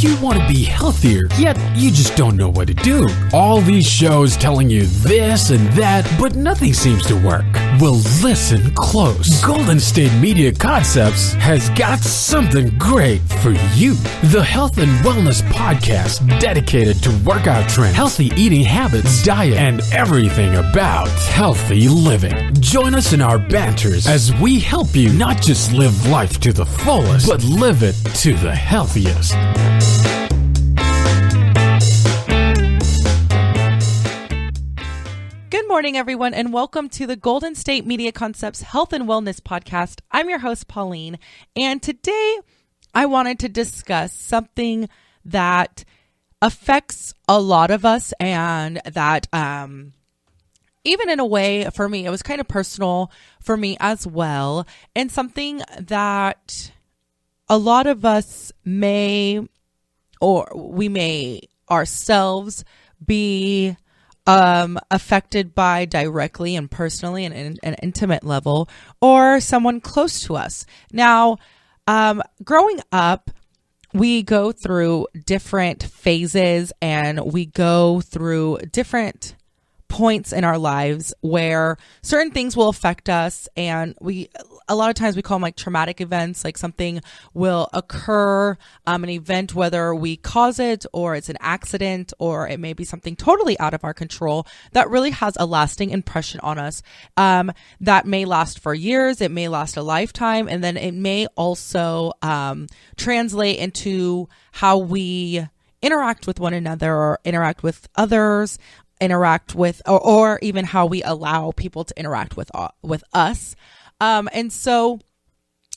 you want to be healthier, yet you just don't know what to do? All these shows telling you this and that, but nothing seems to work. Well, listen close. Golden State Media Concepts has got something great for you. The Health and Wellness Podcast, dedicated to workout trends, healthy eating habits, diet, and everything about healthy living. Join us in our banters as we help you not just live life to the fullest, but live it to the healthiest. Good morning, everyone, and welcome to the Golden State Media Concepts Health and Wellness Podcast. I'm your host, Pauline, and today I wanted to discuss something that affects a lot of us and that even in a way, for me, it was kind of personal for me as well, and something that a lot of us may, or we may ourselves be affected by directly and personally and in an intimate level, or someone close to us. Now, growing up, we go through different phases and we go through different points in our lives where certain things will affect us, and a lot of times we call them like traumatic events. Like something will occur, an event, whether we cause it or it's an accident, or it may be something totally out of our control that really has a lasting impression on us, that may last for years, it may last a lifetime, and then it may also translate into how we interact with one another or interact with others, interact with, or even how we allow people to interact with us. And so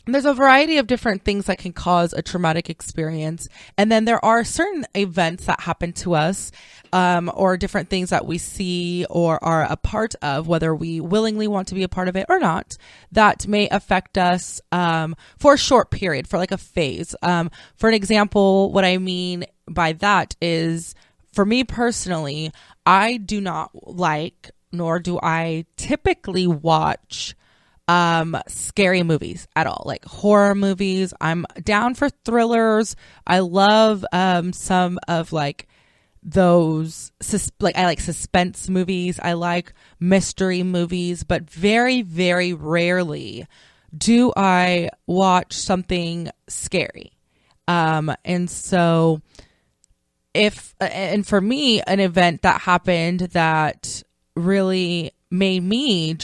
there's a variety of different things that can cause a traumatic experience. And then there are certain events that happen to us, or different things that we see or are a part of, whether we willingly want to be a part of it or not, that may affect us for a short period, for like a phase. For an example, what I mean by that is, for me personally, I do not like, nor do I typically watch scary movies at all, like horror movies. I'm down for thrillers. I love some of like those, I like suspense movies. I like mystery movies, but very, very rarely do I watch something scary. And so and for me, an event that happened that really made me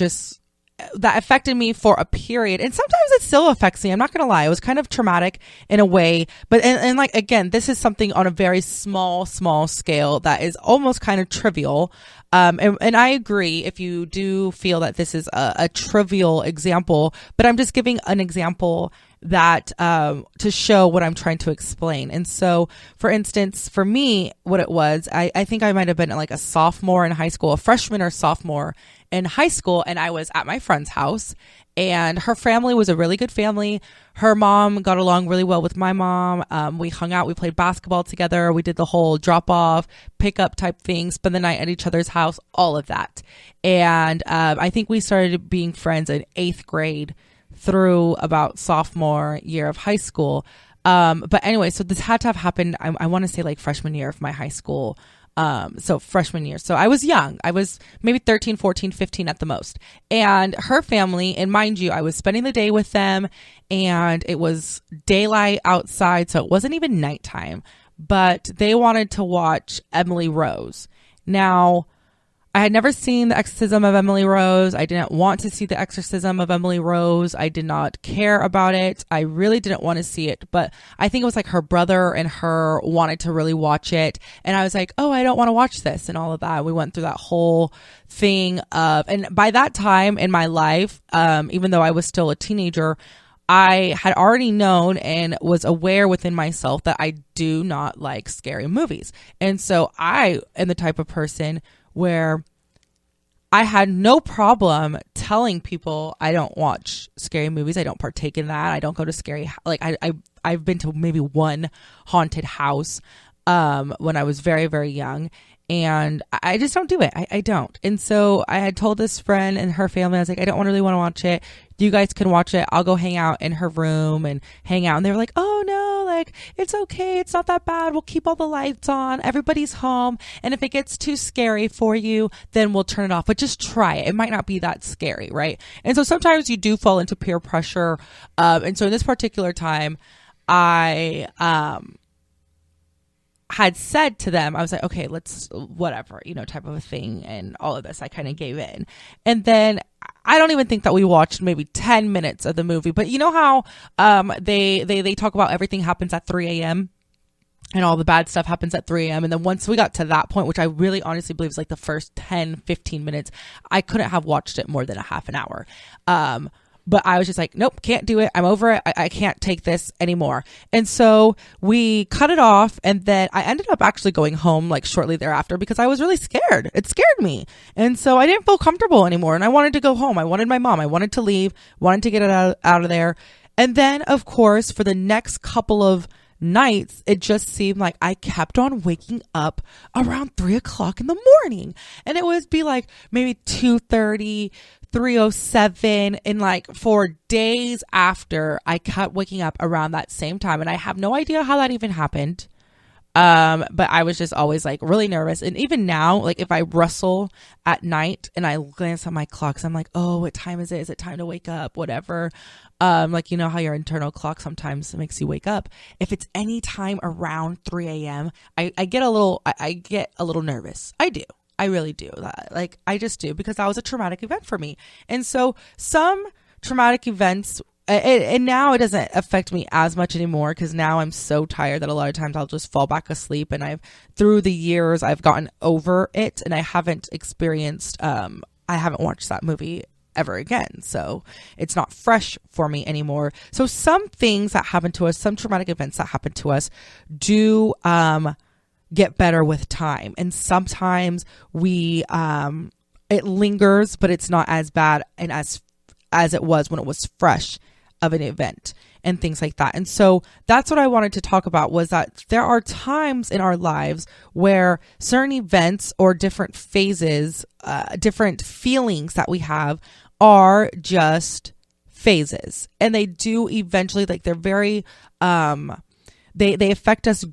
that affected me for a period, and sometimes it still affects me. I'm not going to lie. It was kind of traumatic in a way, but, and like, again, this is something on a very small scale that is almost kind of trivial. And I agree if you do feel that this is a trivial example, but I'm just giving an example that to show what I'm trying to explain. And so, for instance, for me, what it was, I think I might have been like a sophomore in high school, a freshman or sophomore in high school, and I was at my friend's house, and her family was a really good family. Her mom got along really well with my mom. We hung out, we played basketball together, we did the whole drop off, pick up type thing, spend the night at each other's house, all of that. And I think we started being friends in 8th grade through about sophomore year of high school. But anyway, so this had to have happened, I want to say like freshman year of my high school. So freshman year. So I was young. I was maybe 13, 14, 15 at the most. And her family, and mind you, I was spending the day with them, and it was daylight outside, so it wasn't even nighttime, but they wanted to watch Emily Rose. Now, I had never seen The Exorcism of Emily Rose. I didn't want to see The Exorcism of Emily Rose. I did not care about it. I really didn't want to see it, but I think it was like her brother and her wanted to really watch it. And I was like, oh, I don't want to watch this and all of that. We went through that whole thing and by that time in my life, even though I was still a teenager, I had already known and was aware within myself that I do not like scary movies. And so I am the type of person where I had no problem telling people I don't watch scary movies. I don't partake in that. I don't go to scary, like I've been to maybe one haunted house when I was very, very young. And I just don't do it. I don't. And so I had told this friend and her family, I was like, I don't really want to watch it. You guys can watch it. I'll go hang out in her room and hang out. And they were like, oh no, like, it's okay. It's not that bad. We'll keep all the lights on. Everybody's home. And if it gets too scary for you, then we'll turn it off. But just try it. It might not be that scary, right? And so sometimes you do fall into peer pressure. And so in this particular time, I had said to them, I was like, okay, let's whatever, type of a thing. And all of this, I kind of gave in. And then I don't even think that we watched maybe 10 minutes of the movie, but you know how they talk about everything happens at 3 a.m. and all the bad stuff happens at 3 a.m. And then once we got to that point, which I really honestly believe is like the first 10, 15 minutes, I couldn't have watched it more than a half an hour. But I was just like, nope, can't do it. I'm over it. I can't take this anymore. And so we cut it off. And then I ended up actually going home like shortly thereafter because I was really scared. It scared me. And so I didn't feel comfortable anymore. And I wanted to go home. I wanted my mom. I wanted to leave, wanted to get it out of there. And then, of course, for the next couple of nights, it just seemed like I kept on waking up around 3 o'clock in the morning. And it would be like maybe 2:30, 3:07, and like for days after, I kept waking up around that same time. And I have no idea how that even happened. But I was just always like really nervous. And even now, like if I rustle at night and I glance at my clocks, I'm like, oh, what time is it? Is it time to wake up? Whatever. Like, how your internal clock sometimes makes you wake up. If it's any time around 3 a.m., I get a little nervous. I do. I really do. Like, I just do, because that was a traumatic event for me. And so some traumatic events, and now it doesn't affect me as much anymore, because now I'm so tired that a lot of times I'll just fall back asleep. And through the years, I've gotten over it, and I haven't watched that movie ever again. So it's not fresh for me anymore. So some things that happen to us, some traumatic events that happen to us do, get better with time. And sometimes it lingers, but it's not as bad and as it was when it was fresh of an event and things like that. And so that's what I wanted to talk about, was that there are times in our lives where certain events or different phases, different feelings that we have are just phases. And they do eventually, like, they're very, they affect us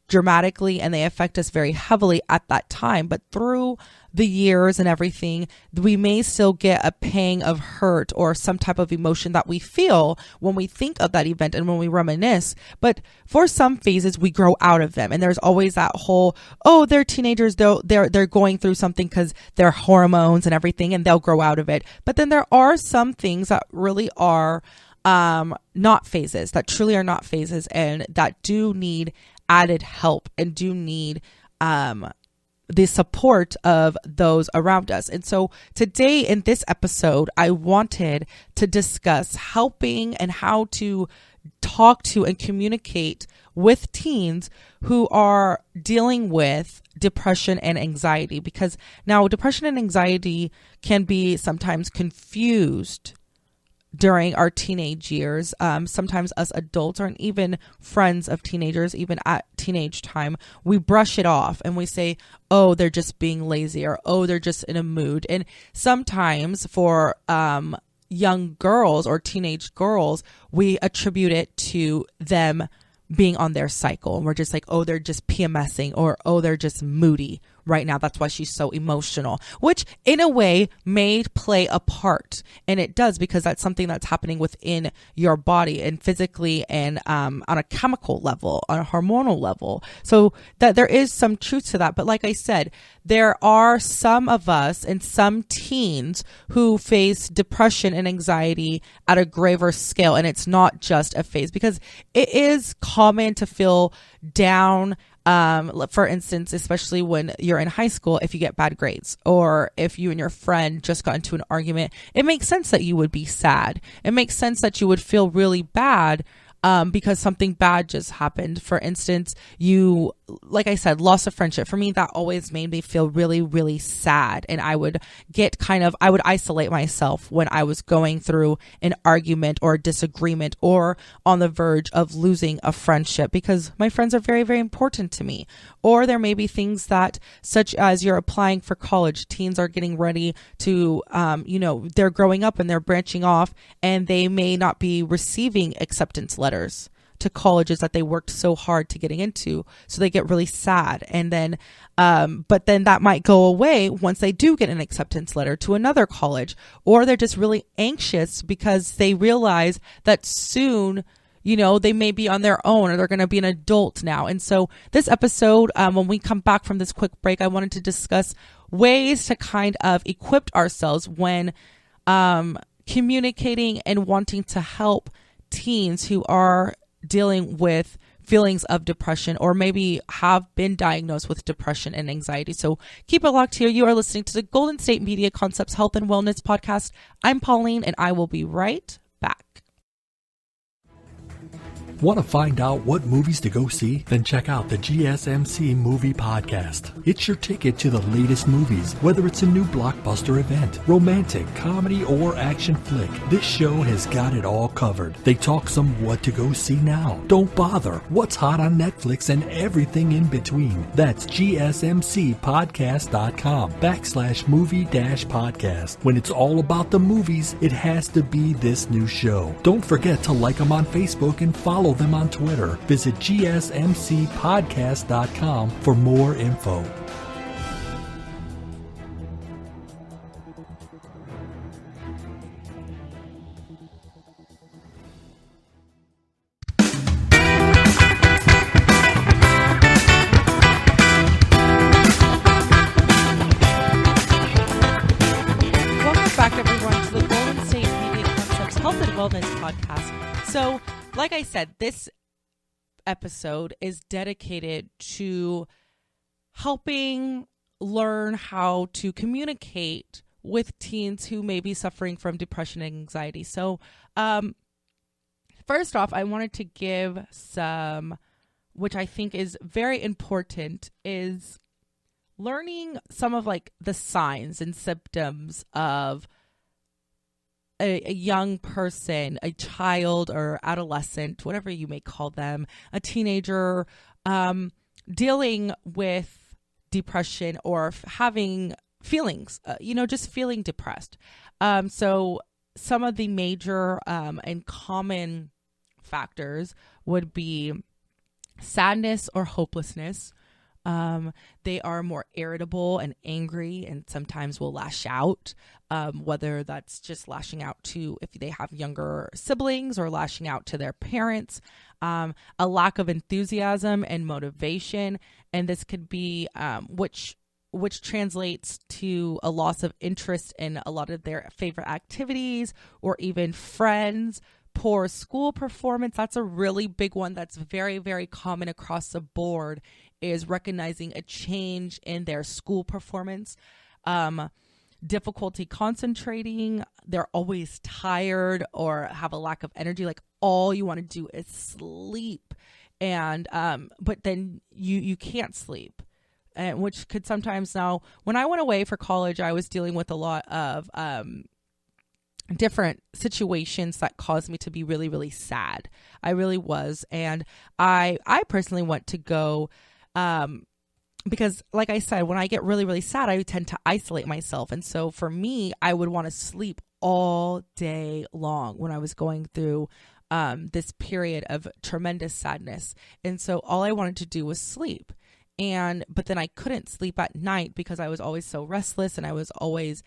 dramatically, and they affect us very heavily at that time. But through the years and everything, we may still get a pang of hurt or some type of emotion that we feel when we think of that event and when we reminisce. But for some phases, we grow out of them. And there's always that whole, oh, they're teenagers, they're going through something because their hormones and everything, and they'll grow out of it. But then there are some things that really are not phases, that truly are not phases, and that do need added help and do need the support of those around us. And so today in this episode, I wanted to discuss helping and how to talk to and communicate with teens who are dealing with depression and anxiety, because now depression and anxiety can be sometimes confused during our teenage years. Sometimes us adults, or even friends of teenagers, even at teenage time, we brush it off and we say, oh, they're just being lazy, or oh, they're just in a mood. And sometimes for young girls or teenage girls, we attribute it to them being on their cycle. And we're just like, oh, they're just PMSing, or oh, they're just moody right now. That's why she's so emotional, which in a way may play a part. And it does, because that's something that's happening within your body and physically and on a chemical level, on a hormonal level. So that there is some truth to that. But like I said, there are some of us and some teens who face depression and anxiety at a graver scale. And it's not just a phase, because it is common to feel down. For instance, especially when you're in high school, if you get bad grades, or if you and your friend just got into an argument, it makes sense that you would be sad. It makes sense that you would feel really bad because something bad just happened. For instance, you, like I said, loss of friendship. For me, that always made me feel really, really sad. And I would I would isolate myself when I was going through an argument or a disagreement or on the verge of losing a friendship, because my friends are very, very important to me. Or there may be things that, such as you're applying for college, teens are getting ready to, they're growing up and they're branching off, and they may not be receiving acceptance letters to colleges that they worked so hard to getting into. So they get really sad. And then, but then that might go away once they do get an acceptance letter to another college, or they're just really anxious because they realize that soon, they may be on their own, or they're going to be an adult now. And so this episode, when we come back from this quick break, I wanted to discuss ways to kind of equip ourselves when communicating and wanting to help teens who are dealing with feelings of depression, or maybe have been diagnosed with depression and anxiety. So keep it locked here. You are listening to the Golden State Media Concepts Health and Wellness Podcast. I'm Pauline, and I will be right back. Want to find out what movies to go see? Then check out the GSMC Movie Podcast. It's your ticket to the latest movies, whether it's a new blockbuster event, romantic, comedy, or action flick. This show has got it all covered. They talk some what to go see now, don't bother, what's hot on Netflix, and everything in between. That's gsmcpodcast.com/movie-podcast. When it's all about the movies, it has to be this new show. Don't forget to like them on Facebook and follow them on Twitter. Visit gsmcpodcast.com for more info. Welcome back, everyone, to the Golden State Media Concepts Health and Wellness Podcast. So, like I said, this episode is dedicated to helping learn how to communicate with teens who may be suffering from depression and anxiety. So, first off, I wanted to give some, which I think is very important, is learning some of like the signs and symptoms of a young person, a child or adolescent, whatever you may call them, a teenager, dealing with depression or having feelings, just feeling depressed. So some of the major and common factors would be sadness or hopelessness. They are more irritable and angry, and sometimes will lash out, whether that's just lashing out to if they have younger siblings or lashing out to their parents, a lack of enthusiasm and motivation. And this could be, which translates to a loss of interest in a lot of their favorite activities or even friends. Poor school performance. That's a really big one that's very, very common across the board, is recognizing a change in their school performance. Difficulty concentrating. They're always tired or have a lack of energy. Like all you want to do is sleep. And, but then you can't sleep. And which could sometimes, now, when I went away for college, I was dealing with a lot of, different situations that caused me to be really, really sad. I really was. And I personally went to go, because like I said, when I get really, really sad, I tend to isolate myself. And so for me, I would want to sleep all day long when I was going through this period of tremendous sadness. And so all I wanted to do was sleep. But then I couldn't sleep at night because I was always so restless, and I was always,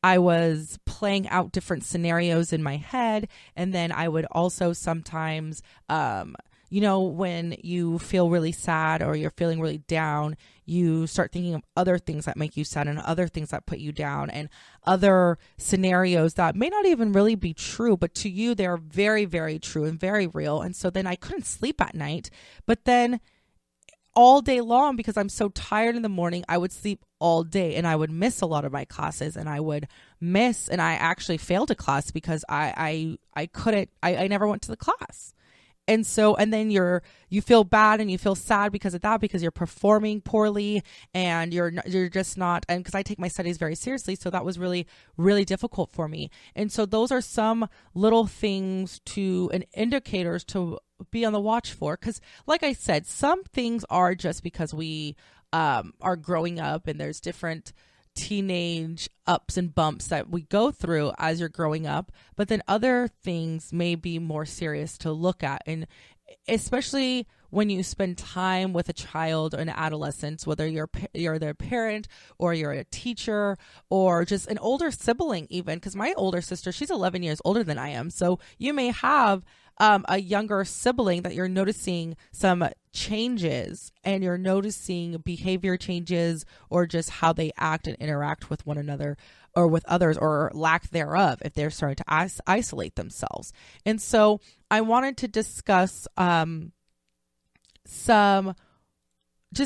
I was playing out different scenarios in my head. And then I would also sometimes, when you feel really sad or you're feeling really down, you start thinking of other things that make you sad and other things that put you down and other scenarios that may not even really be true, but to you, they're very, very true and very real. And so then I couldn't sleep at night, but then all day long, because I'm so tired in the morning, I would sleep all day and I would miss a lot of my classes, and I actually failed a class because I never went to the class. And so, and then you feel bad and you feel sad because of that, because you're performing poorly and you're just not, and because I take my studies very seriously. So that was really, really difficult for me. And so those are some little things and indicators to be on the watch for. Because like I said, some things are just because we are growing up, and there's different teenage ups and bumps that we go through as you're growing up, but then other things may be more serious to look at. And especially when you spend time with a child or an adolescent, whether you're their parent or you're a teacher or just an older sibling, even, because my older sister, she's 11 years older than I am. So you may have a younger sibling that you're noticing some changes, and you're noticing behavior changes or just how they act and interact with one another or with others, or lack thereof, if they're starting to isolate themselves. And so I wanted to discuss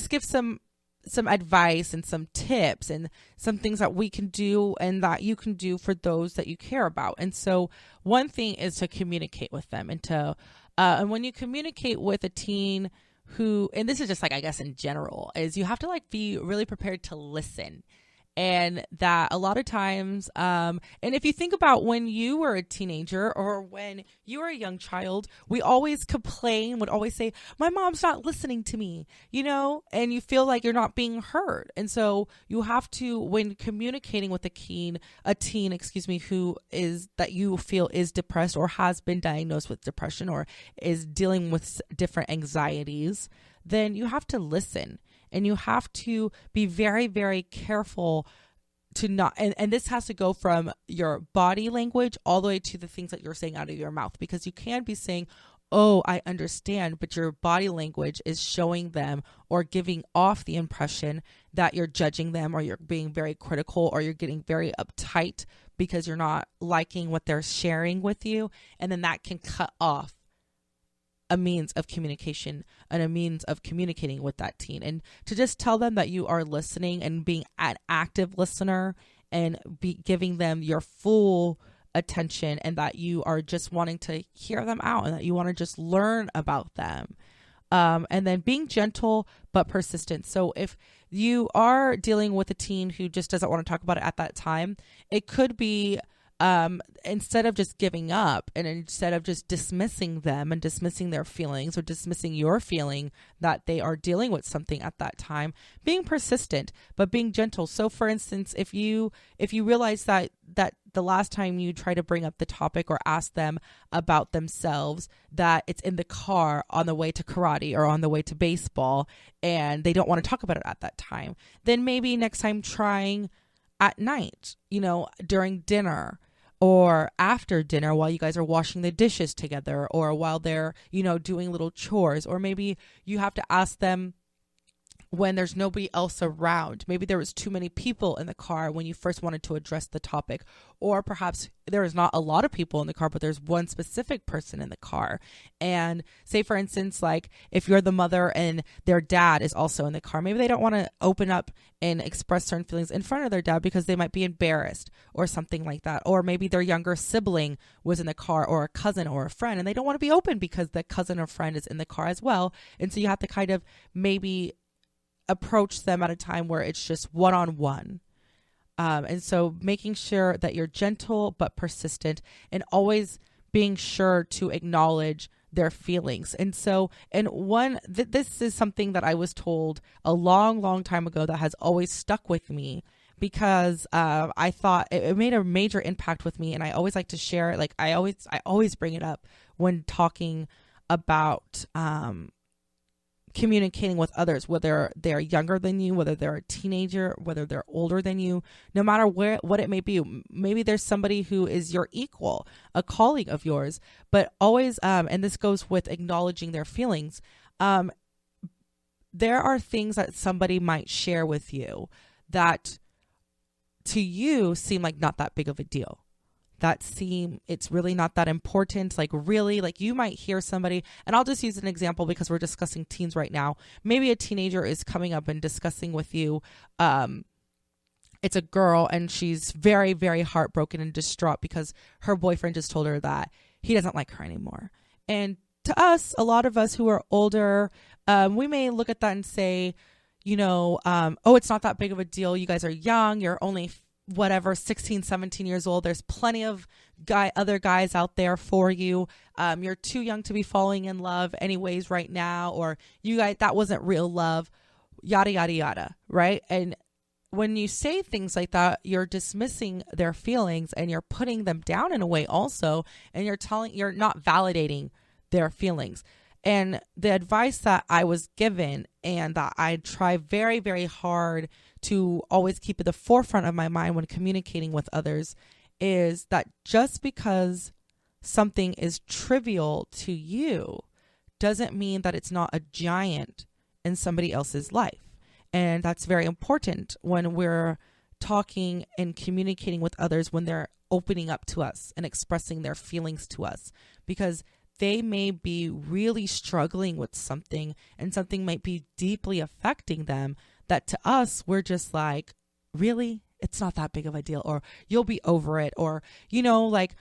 give some advice and some tips and some things that we can do and that you can do for those that you care about. And so one thing is to communicate with them, and when you communicate with a teen who, and this is just like, I guess in general, is you have to like be really prepared to listen. And that a lot of times, and if you think about when you were a teenager or when you were a young child, we always complain, would always say, my mom's not listening to me, and you feel like you're not being heard. And so you have to, when communicating with a teen, who is, that you feel is depressed or has been diagnosed with depression or is dealing with different anxieties, then you have to listen. And you have to be very, very careful to not, and this has to go from your body language all the way to the things that you're saying out of your mouth, because you can be saying, oh, I understand, but your body language is showing them or giving off the impression that you're judging them, or you're being very critical, or you're getting very uptight because you're not liking what they're sharing with you. And then that can cut off a means of communication and a means of communicating with that teen. And to just tell them that you are listening and being an active listener and be giving them your full attention, and that you are just wanting to hear them out and that you want to just learn about them. And then being gentle but persistent. So if you are dealing with a teen who just doesn't want to talk about it at that time, it could be instead of just giving up, and instead of just dismissing them and dismissing their feelings or dismissing your feeling that they are dealing with something at that time, being persistent but being gentle. So for instance, if you realize that the last time you try to bring up the topic or ask them about themselves, that it's in the car on the way to karate or on the way to baseball, and they don't want to talk about it at that time, then maybe next time trying at night, during dinner or after dinner while you guys are washing the dishes together, or while they're, doing little chores, or maybe you have to ask them when there's nobody else around. Maybe there was too many people in the car when you first wanted to address the topic, or perhaps there is not a lot of people in the car, but there's one specific person in the car. And say, for instance, like if you're the mother and their dad is also in the car, maybe they don't want to open up and express certain feelings in front of their dad because they might be embarrassed or something like that. Or maybe their younger sibling was in the car, or a cousin or a friend, and they don't want to be open because the cousin or friend is in the car as well. And so you have to kind of maybe approach them at a time where it's just one-on-one. And so making sure that you're gentle but persistent, and always being sure to acknowledge their feelings. And so, this is something that I was told a long, long time ago that has always stuck with me, because I thought it made a major impact with me. And I always like to share it. Like I always bring it up when talking about communicating with others, whether they're younger than you, whether they're a teenager, whether they're older than you, no matter what it may be. Maybe there's somebody who is your equal, a colleague of yours, but always, and this goes with acknowledging their feelings. There are things that somebody might share with you that to you seem like not that big of a deal. that seem it's really not that important. Like really, like you might hear somebody, and I'll just use an example because we're discussing teens right now. Maybe a teenager is coming up and discussing with you, it's a girl and she's very, very heartbroken and distraught because her boyfriend just told her that he doesn't like her anymore. And to us, a lot of us who are older, we may look at that and say, oh, it's not that big of a deal. You guys are young. You're only 16, 17 years old. There's plenty of other guys out there for you. You're too young to be falling in love anyways right now, or you guys, that wasn't real love, yada, yada, yada. Right. And when you say things like that, you're dismissing their feelings and you're putting them down in a way also. And you're not validating their feelings. And the advice that I was given and that I try very, very hard to always keep at the forefront of my mind when communicating with others is that just because something is trivial to you doesn't mean that it's not a giant in somebody else's life. And that's very important when we're talking and communicating with others, when they're opening up to us and expressing their feelings to us, because they may be really struggling with something and something might be deeply affecting them that to us, we're just like, really? It's not that big of a deal, or you'll be over it, or, like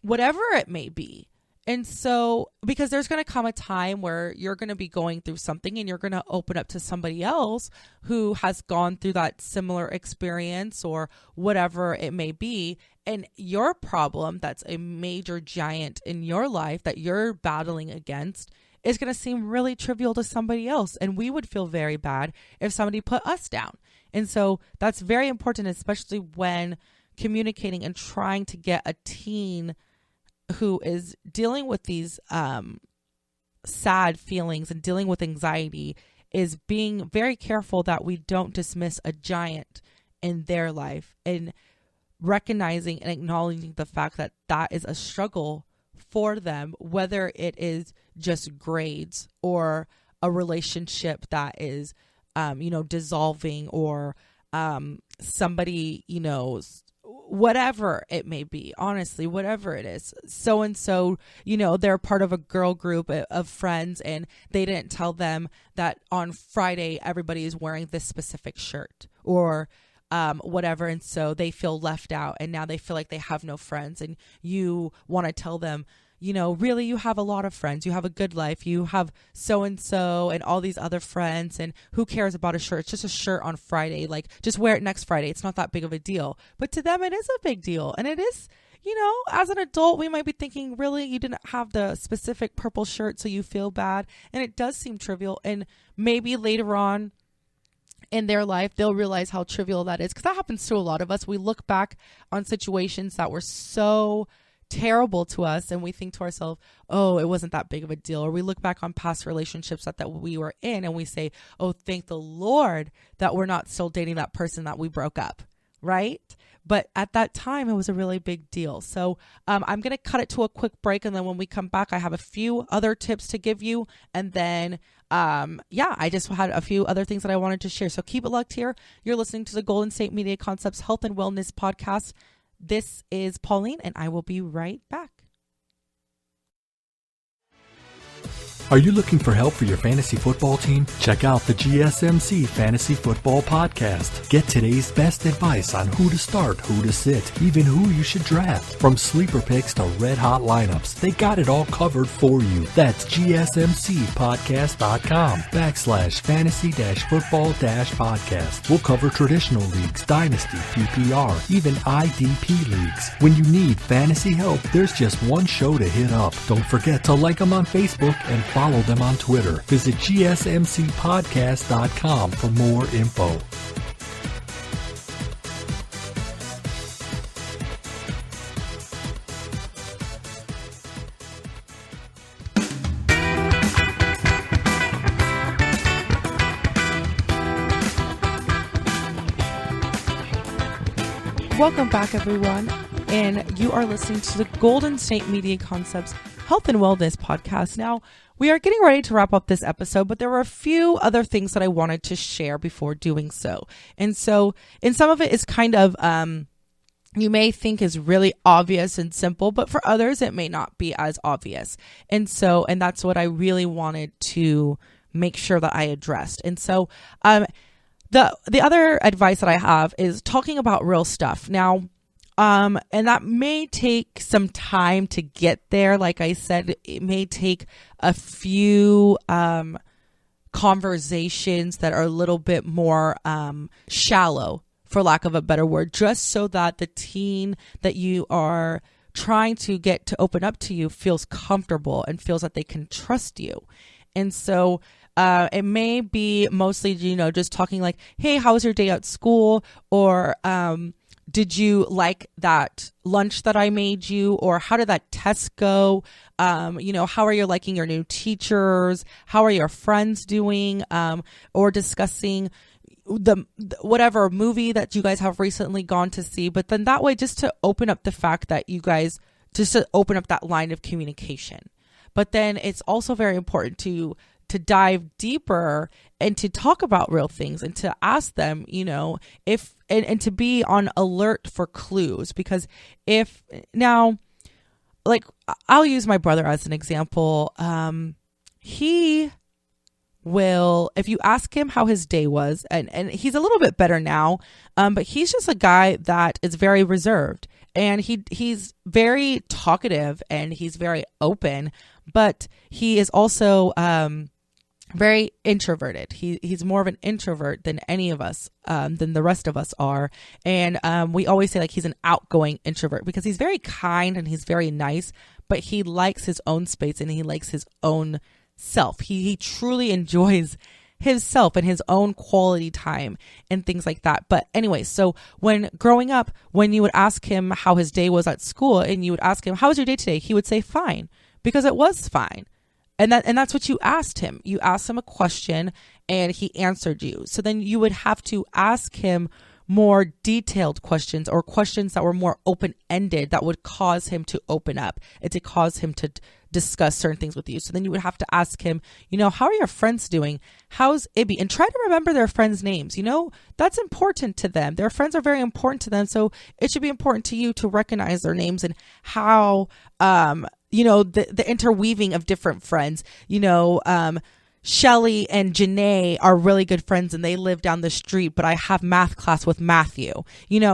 whatever it may be. And so, because there's going to come a time where you're going to be going through something and you're going to open up to somebody else who has gone through that similar experience or whatever it may be. And your problem, that's a major giant in your life that you're battling against, is going to seem really trivial to somebody else. And we would feel very bad if somebody put us down. And so that's very important, especially when communicating and trying to get a teen who is dealing with these sad feelings and dealing with anxiety, is being very careful that we don't dismiss a giant in their life, and recognizing and acknowledging the fact that that is a struggle for them, whether it is just grades or a relationship that is, dissolving, or somebody, whatever it may be, honestly, whatever it is. So-and-so, they're part of a girl group of friends and they didn't tell them that on Friday, everybody is wearing this specific shirt or whatever. And so they feel left out and now they feel like they have no friends, and you want to tell them, really, you have a lot of friends. You have a good life. You have so-and-so and all these other friends, and who cares about a shirt? It's just a shirt on Friday. Like, just wear it next Friday. It's not that big of a deal. But to them, it is a big deal. And it is, as an adult, we might be thinking, really, you didn't have the specific purple shirt, so you feel bad. And it does seem trivial. And maybe later on in their life, they'll realize how trivial that is. Because that happens to a lot of us. We look back on situations that were so terrible to us and we think to ourselves, oh, it wasn't that big of a deal. Or we look back on past relationships that we were in and we say, oh, thank the Lord that we're not still dating that person that we broke up, right? But at that time, it was a really big deal. So I'm going to cut it to a quick break. And then when we come back, I have a few other tips to give you. And then, I just had a few other things that I wanted to share. So keep it locked here. You're listening to the Golden State Media Concepts Health and Wellness Podcast. This is Pauline, and I will be right back. Are you looking for help for your fantasy football team? Check out the GSMC Fantasy Football Podcast. Get today's best advice on who to start, who to sit, even who you should draft. From sleeper picks to red hot lineups, they got it all covered for you. That's gsmcpodcast.com/fantasy-football-podcast. We'll cover traditional leagues, dynasty, PPR, even IDP leagues. When you need fantasy help, there's just one show to hit up. Don't forget to like them on Facebook and follow them on Twitter. Visit gsmcpodcast.com for more info. Welcome back, everyone. And you are listening to the Golden State Media Concepts Health and Wellness Podcast. Now, we are getting ready to wrap up this episode, but there were a few other things that I wanted to share before doing so. And some of it is kind of you may think is really obvious and simple, but for others, it may not be as obvious. And that's what I really wanted to make sure that I addressed. And so, the other advice that I have is talking about real stuff. Now, and that may take some time to get there. Like I said, it may take a few, conversations that are a little bit more, shallow, for lack of a better word, just so that the teen that you are trying to get to open up to you feels comfortable and feels that they can trust you. And so it may be mostly, just talking like, hey, how was your day at school? Or did you like that lunch that I made you? Or how did that test go? How are you liking your new teachers? How are your friends doing? Or discussing the whatever movie that you guys have recently gone to see. But then that way, just to open up the fact that you guys, just to open up that line of communication. But then it's also very important to dive deeper and to talk about real things and to ask them, if, and to be on alert for clues. Because if now, like, I'll use my brother as an example. He will, if you ask him how his day was, and he's a little bit better now, but he's just a guy that is very reserved, and he's very talkative and he's very open, but he is also very introverted. He's more of an introvert than any of us, than the rest of us are. And we always say like he's an outgoing introvert because he's very kind and he's very nice, but he likes his own space and he likes his own self. He truly enjoys himself and his own quality time and things like that. But anyway, so when growing up, when you would ask him how his day was at school and you would ask him, how was your day today? He would say fine, because it was fine. And that's what you asked him. You asked him a question and he answered you. So then you would have to ask him more detailed questions, or questions that were more open-ended, that would cause him to open up and to cause him to discuss certain things with you. So then you would have to ask him, how are your friends doing? How's Ibby? And try to remember their friends' names. That's important to them. Their friends are very important to them. So it should be important to you to recognize their names and how, the interweaving of different friends. Shelly and Janae are really good friends and they live down the street, but I have math class with Matthew.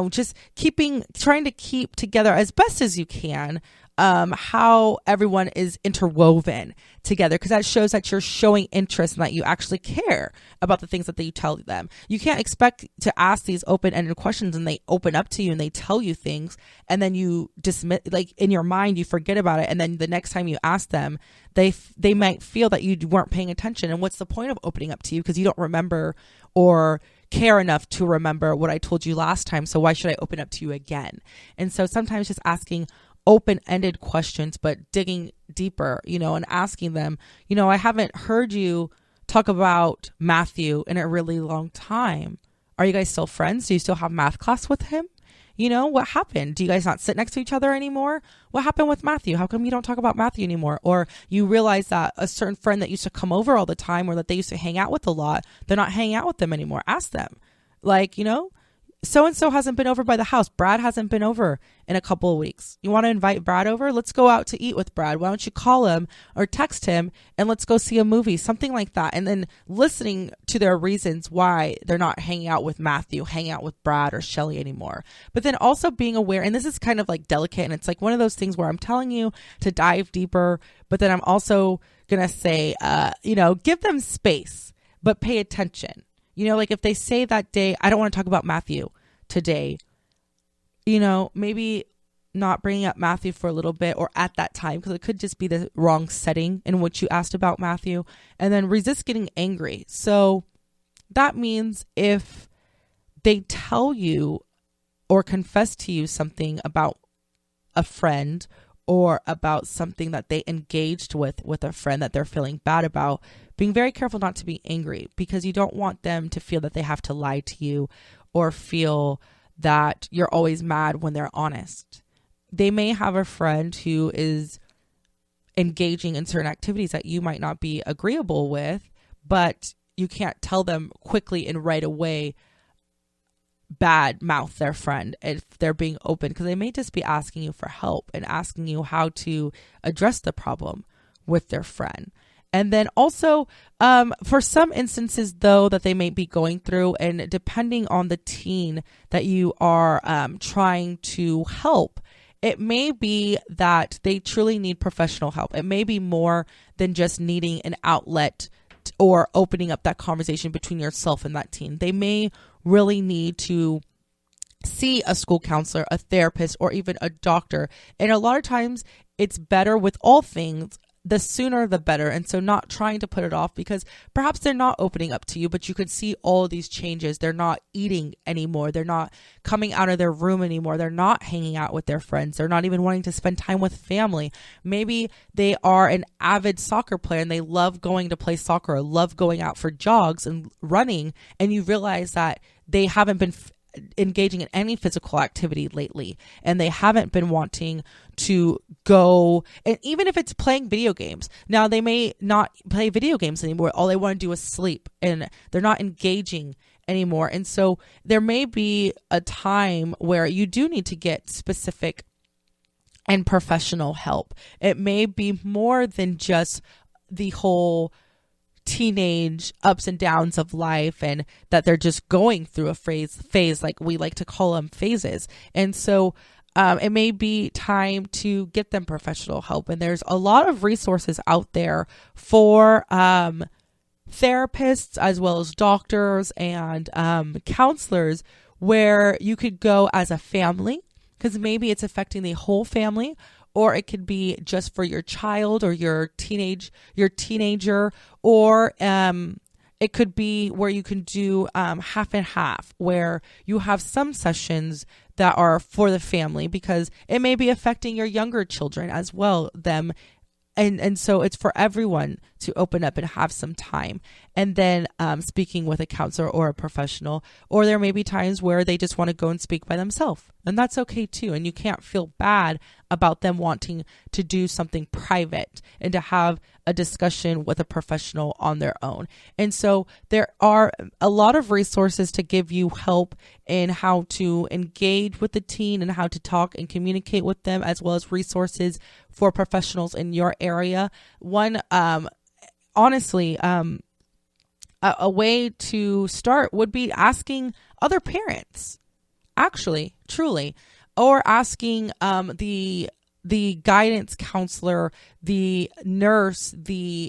Just trying to keep together as best as you can, how everyone is interwoven together, because that shows that you're showing interest and that you actually care about the things that you tell them. You can't expect to ask these open-ended questions and they open up to you and they tell you things, and then you dismiss, like in your mind, you forget about it. And then the next time you ask them, they might feel that you weren't paying attention. And what's the point of opening up to you? Because you don't remember or care enough to remember what I told you last time. So why should I open up to you again? And so sometimes just asking open-ended questions, but digging deeper, and asking them, I haven't heard you talk about Matthew in a really long time. Are you guys still friends? Do you still have math class with him? What happened? Do you guys not sit next to each other anymore? What happened with Matthew? How come you don't talk about Matthew anymore? Or you realize that a certain friend that used to come over all the time, or that they used to hang out with a lot, they're not hanging out with them anymore. Ask them. Like, so-and-so hasn't been over by the house. Brad hasn't been over in a couple of weeks. You want to invite Brad over? Let's go out to eat with Brad. Why don't you call him or text him and let's go see a movie, something like that. And then listening to their reasons why they're not hanging out with Matthew, hanging out with Brad or Shelly anymore. But then also being aware, and this is kind of like delicate, and it's like one of those things where I'm telling you to dive deeper, but then I'm also going to say, give them space, but pay attention. Like if they say that day, I don't want to talk about Matthew today, maybe not bringing up Matthew for a little bit or at that time, because it could just be the wrong setting in which you asked about Matthew, and then resist getting angry. So that means if they tell you or confess to you something about a friend or about something that they engaged with a friend that they're feeling bad about, being very careful not to be angry, because you don't want them to feel that they have to lie to you or feel that you're always mad when they're honest. They may have a friend who is engaging in certain activities that you might not be agreeable with, but you can't tell them quickly and right away bad mouth their friend if they're being open, because they may just be asking you for help and asking you how to address the problem with their friend. And then also, for some instances, though, that they may be going through, and depending on the teen that you are trying to help, it may be that they truly need professional help. It may be more than just needing an outlet or opening up that conversation between yourself and that teen. They may really need to see a school counselor, a therapist, or even a doctor. And a lot of times it's better with all things, the sooner the better. And so not trying to put it off, because perhaps they're not opening up to you, but you can see all of these changes. They're not eating anymore. They're not coming out of their room anymore. They're not hanging out with their friends. They're not even wanting to spend time with family. Maybe they are an avid soccer player and they love going to play soccer or love going out for jogs and running. And you realize that they haven't been engaging in any physical activity lately, and they haven't been wanting to go, and even if it's playing video games, now they may not play video games anymore. All they want to do is sleep, and they're not engaging anymore. And so there may be a time where you do need to get specific and professional help. It may be more than just the whole teenage ups and downs of life, and that they're just going through a phase, like we like to call them phases. And so it may be time to get them professional help. And there's a lot of resources out there for therapists as well as doctors and counselors, where you could go as a family, because maybe it's affecting the whole family, or it could be just for your child or your teenager, or it could be where you can do half and half, where you have some sessions that are for the family, because it may be affecting your younger children as well, them. And so it's for everyone to open up and have some time. And then speaking with a counselor or a professional, or there may be times where they just want to go and speak by themselves. And that's okay too. And you can't feel bad about them wanting to do something private and to have a discussion with a professional on their own. And so there are a lot of resources to give you help in how to engage with the teen and how to talk and communicate with them, as well as resources for professionals in your area. One, honestly, a way to start would be asking other parents, actually, truly, or asking the guidance counselor, the nurse,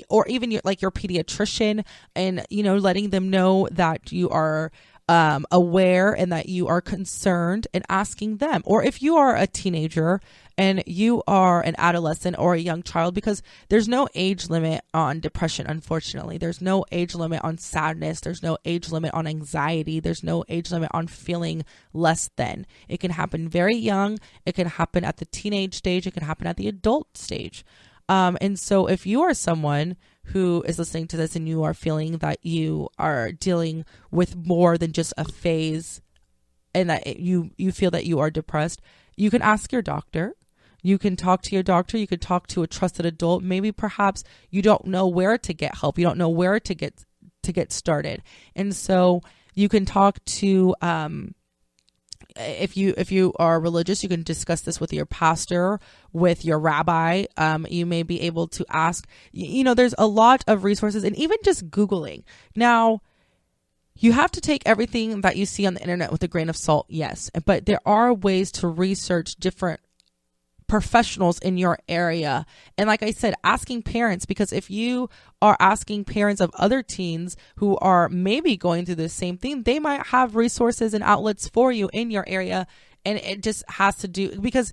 or even your pediatrician, and letting them know that you are aware and that you are concerned, and asking them. Or if you are a teenager and you are an adolescent or a young child, because there's no age limit on depression, unfortunately. There's no age limit on sadness. There's no age limit on anxiety. There's no age limit on feeling less than. It can happen very young. It can happen at the teenage stage. It can happen at the adult stage. And so if you are someone who is listening to this and you are feeling that you are dealing with more than just a phase, and that you feel that you are depressed, you can ask your doctor. You can talk to your doctor. You could talk to a trusted adult. Maybe perhaps you don't know where to get help. You don't know where to get started. And so you can talk to, if you are religious, you can discuss this with your pastor, with your rabbi. You may be able to ask, there's a lot of resources, and even just Googling. Now, you have to take everything that you see on the internet with a grain of salt, yes, but there are ways to research different professionals in your area. And like I said, asking parents, because if you are asking parents of other teens who are maybe going through the same thing, they might have resources and outlets for you in your area. And it just has to do, because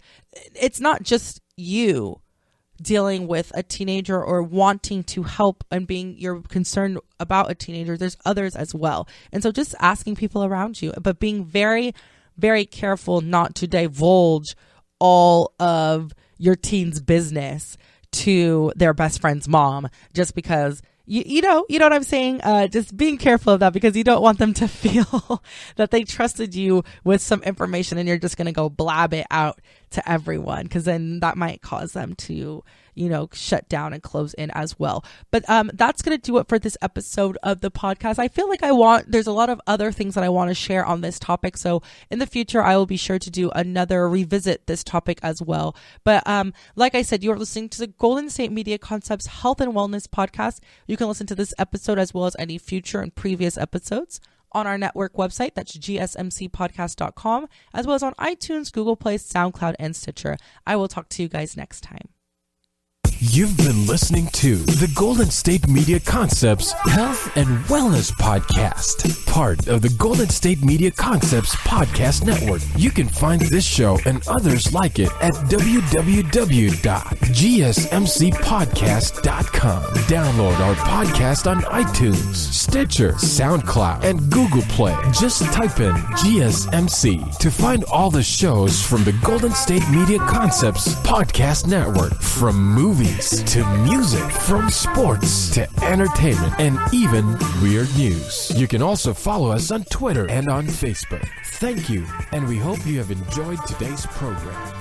it's not just you dealing with a teenager or wanting to help and you're concerned about a teenager. There's others as well. And so just asking people around you, but being very, very careful not to divulge all of your teen's business to their best friend's mom, just because you know what I'm saying? Just being careful of that, because you don't want them to feel that they trusted you with some information and you're just going to go blab it out to everyone, because then that might cause them to, shut down and close in as well. But that's going to do it for this episode of the podcast. I feel like there's a lot of other things that I want to share on this topic. So in the future, I will be sure to do another revisit this topic as well. But like I said, you're listening to the Golden State Media Concepts Health and Wellness Podcast. You can listen to this episode as well as any future and previous episodes on our network website. That's gsmcpodcast.com, as well as on iTunes, Google Play, SoundCloud, and Stitcher. I will talk to you guys next time. You've been listening to the Golden State Media Concepts Health and Wellness Podcast, part of the Golden State Media Concepts Podcast Network. You can find this show and others like it at www.gsmcpodcast.com. Download our podcast on iTunes, Stitcher, SoundCloud, and Google Play. Just type in GSMC to find all the shows from the Golden State Media Concepts Podcast Network, from movies to music, from sports to entertainment, and even weird news. You can also follow us on Twitter and on Facebook. Thank you, and we hope you have enjoyed today's program.